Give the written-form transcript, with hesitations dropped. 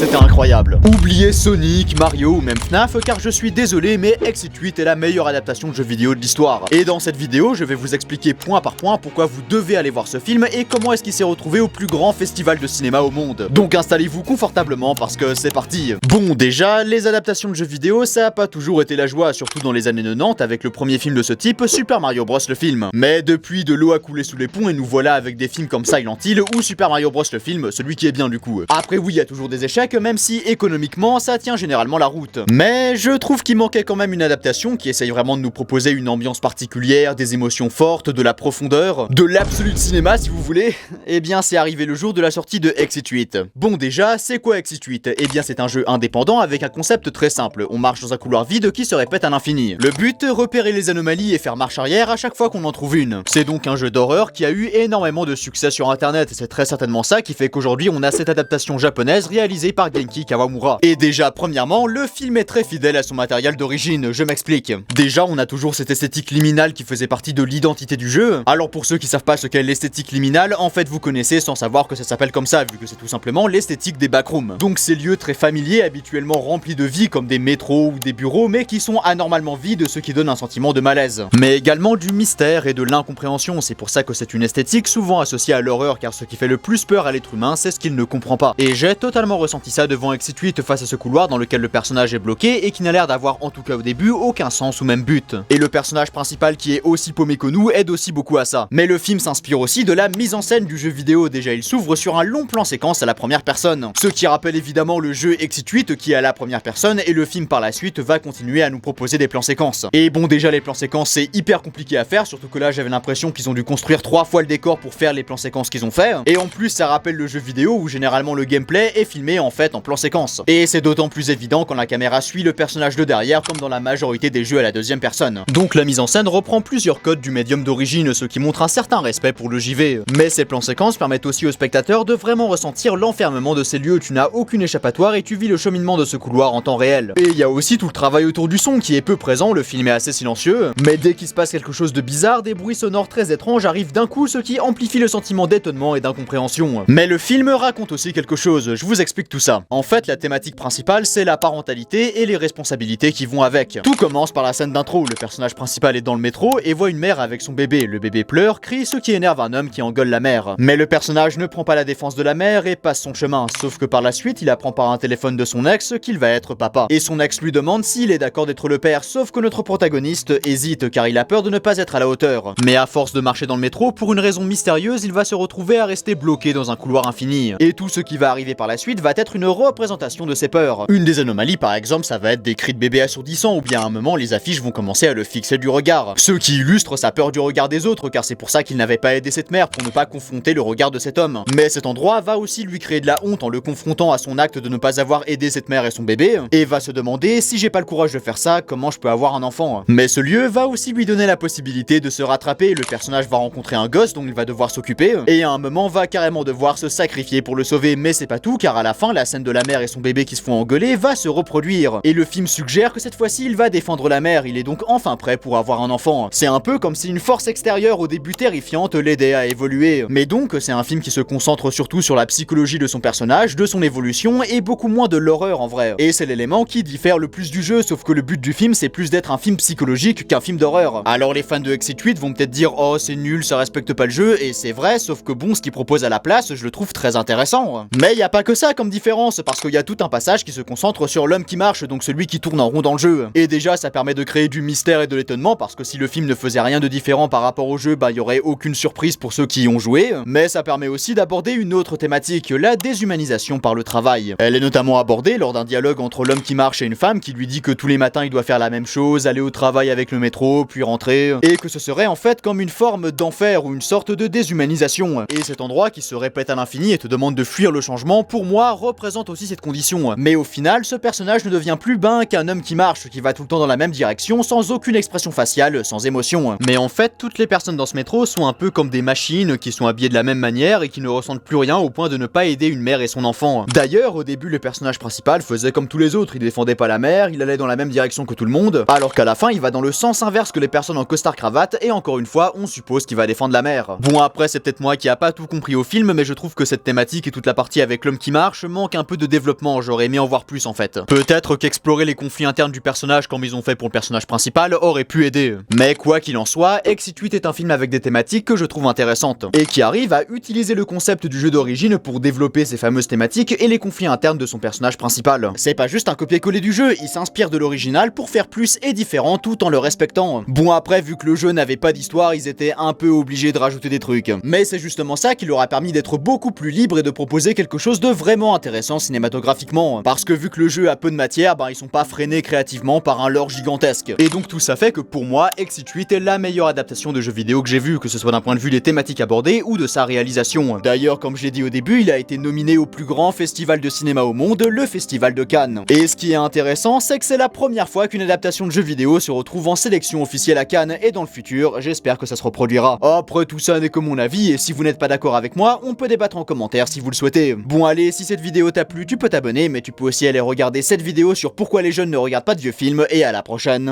c'était incroyable. Oubliez Sonic, Mario ou même FNAF car je suis désolé mais Exit 8 est la meilleure adaptation de jeu vidéo de l'histoire. Et dans cette vidéo, je vais vous expliquer point par point pourquoi vous devez aller voir ce film et comment est-ce qu'il s'est retrouvé au plus grand festival de cinéma au monde. Donc installez-vous confortablement parce que c'est parti. Bon, déjà, les adaptations de jeux vidéo, ça a pas toujours été la joie, surtout dans les années 90 avec le premier film de ce type, Super Mario Bros le film. Mais depuis, de l'eau a coulé sous les ponts et nous voilà avec des films comme Silent Hill ou Super Mario Bros le film, celui qui est bien du coup. Après oui, il y a toujours des échecs, même si économiquement, ça tient généralement la route. Mais je trouve qu'il manquait quand même une adaptation qui essaye vraiment de nous proposer une ambiance particulière, des émotions fortes, de la profondeur, de l'absolu cinéma si vous voulez. Eh bien c'est arrivé le jour de la sortie de Exit 8. Bon déjà, c'est quoi Exit 8? Eh bien c'est un jeu indépendant avec un concept très simple. On marche dans un couloir vide qui se répète à l'infini. Le but, repérer les anomalies et faire marche arrière à chaque fois qu'on en trouve une. C'est donc un jeu d'horreur qui a eu énormément de succès sur internet et c'est très certainement ça qui fait qu'aujourd'hui on a cette adaptation japonaise réalisée par Genki Kawamura. Et déjà premièrement, le film est très fidèle à son matériel d'origine, je m'explique. Déjà on a toujours cette esthétique liminale qui faisait partie de l'identité du jeu. Alors pour ceux qui savent pas ce qu'est l'esthétique liminale, en fait vous connaissez sans savoir que ça s'appelle comme ça vu que c'est tout simplement l'esthétique des backrooms. Donc ces lieux très familiers habituellement remplis de vie comme des métros ou des bureaux mais qui sont anormalement vides, ce qui donne un sentiment de malaise. Mais également du mystère et de l'incompréhension, c'est pour ça que c'est une esthétique souvent associée à l'horreur car ce qui fait le plus peur à l'être humain c'est ce qu'il ne comprend pas. Et j'ai totalement ressenti ça devant Exit 8 face à ce couloir dans lequel le personnage est bloqué et qui n'a l'air d'avoir en tout cas au début aucun sens ou même but. Et le personnage principal qui est aussi paumé que nous aide aussi beaucoup à ça. Mais le film s'inspire aussi de la mise en scène du jeu vidéo, déjà il s'ouvre sur un long plan séquence à la première personne. Ce qui rappelle évidemment le jeu Exit 8 qui est à la première personne et le film par la suite va continuer à nous proposer des plans séquences. Et bon déjà les plans séquences c'est hyper compliqué à faire, surtout que là j'avais l'impression qu'ils ont dû construire 3 fois le décor pour faire les plans séquences qu'ils ont fait. Et en plus ça rappelle le jeu vidéo où généralement le gameplay est filmé en fait en plan séquence. Et c'est d'autant plus évident quand la caméra suit le personnage de derrière comme dans la majorité des jeux à la deuxième personne. Donc la mise en scène reprend plusieurs codes du médium d'origine, ce qui montre un certain respect pour le JV. Mais ces plans séquences permettent aussi aux spectateurs de vraiment ressentir l'enfermement de ces lieux, tu n'as aucune échappatoire et tu vis le cheminement de ce couloir en temps réel. Et il y a aussi tout le travail autour du son qui est peu présent, le film est assez silencieux, mais dès qu'il se passe quelque chose de bizarre, des bruits sonores très étranges arrivent d'un coup, ce qui amplifie le sentiment d'étonnement et d'incompréhension. Mais le film raconte aussi quelque chose, je vous explique tout ça. En fait, la thématique principale, c'est la parentalité et les responsabilités qui vont avec. Tout commence par la scène d'intro, le personnage principal est dans le métro et voit une mère avec son bébé. Le bébé pleure, crie, ce qui énerve un homme qui engueule la mère. Mais le personnage ne prend pas la défense de la mère et passe son chemin, sauf que par la suite, il apprend par un téléphone de son ex qu'il va être papa. Et son ex lui demande s'il est d'accord d'être le père, sauf que notre protagoniste hésite car il a peur de ne pas être à la hauteur. Mais à force de marcher dans le métro, pour une raison mystérieuse, il va se retrouver à rester bloqué dans un couloir infini. Et tout ce qui va arriver par la suite va être une représentation de ses peurs. Une des anomalies par exemple, ça va être des cris de bébé assourdissants ou bien à un moment les affiches vont commencer à le fixer du regard. Ce qui illustre sa peur du regard des autres car c'est pour ça qu'il n'avait pas aidé cette mère pour ne pas confronter le regard de cet homme. Mais cet endroit va aussi lui créer de la honte en le confrontant à son acte de ne pas avoir aidé cette mère et son bébé et va se demander si j'ai pas le courage de faire ça, comment je peux avoir un enfant. Mais ce lieu va aussi lui donner la possibilité de se rattraper, le personnage va rencontrer un gosse dont il va devoir s'occuper et à un moment va carrément devoir se sacrifier pour le sauver. Mais c'est pas tout car à la fin la scène de la mère et son bébé qui se font engueuler va se reproduire et le film suggère que cette fois-ci il va défendre la mère, il est donc enfin prêt pour avoir un enfant. C'est un peu comme si une force extérieure au début terrifiante l'aidait à évoluer. Mais donc c'est un film qui se concentre surtout sur la psychologie de son personnage, de son évolution et beaucoup moins de l'horreur en vrai. Et c'est l'élément qui diffère le plus du jeu, sauf que le but du film c'est plus d'être un film psychologique qu'un film d'horreur. Alors les fans de Exit 8 vont peut-être dire oh c'est nul, ça respecte pas le jeu, et c'est vrai, sauf que bon ce qu'il propose à la place je le trouve très intéressant. Mais y a pas que ça comme différence, parce qu'il y a tout un passage qui se concentre sur l'homme qui marche, donc celui qui tourne en rond dans le jeu. Et déjà ça permet de créer du mystère et de l'étonnement, parce que si le film ne faisait rien de différent par rapport au jeu, bah y aurait aucune surprise pour ceux qui y ont joué. Mais ça permet aussi d'aborder une autre thématique, la déshumanisation par le travail. Elle est notamment abordée lors d'un dialogue entre l'homme qui marche et une femme qui lui dit que tous les matins il doit faire la même chose, aller au travail avec le métro, puis rentrer, et que ce serait en fait comme une forme d'enfer ou une sorte de déshumanisation. Et cet endroit qui se répète à l'infini et te demande de fuir le changement, pour moi représente aussi cette condition. Mais au final, ce personnage ne devient plus qu'un homme qui marche, qui va tout le temps dans la même direction, sans aucune expression faciale, sans émotion. Mais en fait, toutes les personnes dans ce métro sont un peu comme des machines qui sont habillées de la même manière et qui ne ressentent plus rien au point de ne pas aider une mère et son enfant. D'ailleurs, au début, le personnage principal faisait comme tous les autres, il défendait pas la mère, il allait dans la même direction que tout le monde, alors qu'à la fin, il va dans le sens inverse que les personnes en costard-cravate, et encore une fois, on suppose qu'il va défendre la mère. Bon, après, c'est peut-être moi qui a pas tout compris au film, mais je trouve que cette thématique et toute la partie avec l'homme qui marche manque manque un peu de développement, j'aurais aimé en voir plus en fait. Peut-être qu'explorer les conflits internes du personnage comme ils ont fait pour le personnage principal aurait pu aider. Mais quoi qu'il en soit, Exit 8 est un film avec des thématiques que je trouve intéressantes, et qui arrive à utiliser le concept du jeu d'origine pour développer ces fameuses thématiques et les conflits internes de son personnage principal. C'est pas juste un copier-coller du jeu, il s'inspire de l'original pour faire plus et différent tout en le respectant. Bon après, vu que le jeu n'avait pas d'histoire, ils étaient un peu obligés de rajouter des trucs. Mais c'est justement ça qui leur a permis d'être beaucoup plus libre et de proposer quelque chose de vraiment intéressant cinématographiquement. Parce que vu que le jeu a peu de matière, ils sont pas freinés créativement par un lore gigantesque. Et donc tout ça fait que pour moi, Exit 8 est la meilleure adaptation de jeu vidéo que j'ai vu, que ce soit d'un point de vue des thématiques abordées ou de sa réalisation. D'ailleurs, comme je l'ai dit au début, il a été nominé au plus grand festival de cinéma au monde, le Festival de Cannes. Et ce qui est intéressant, c'est que c'est la première fois qu'une adaptation de jeu vidéo se retrouve en sélection officielle à Cannes, et dans le futur, j'espère que ça se reproduira. Après, tout ça n'est que mon avis, et si vous n'êtes pas d'accord avec moi, on peut débattre en commentaire si vous le souhaitez. Bon allez, si cette vidéo t'a plu, tu peux t'abonner, mais tu peux aussi aller regarder cette vidéo sur pourquoi les jeunes ne regardent pas de vieux films, et à la prochaine.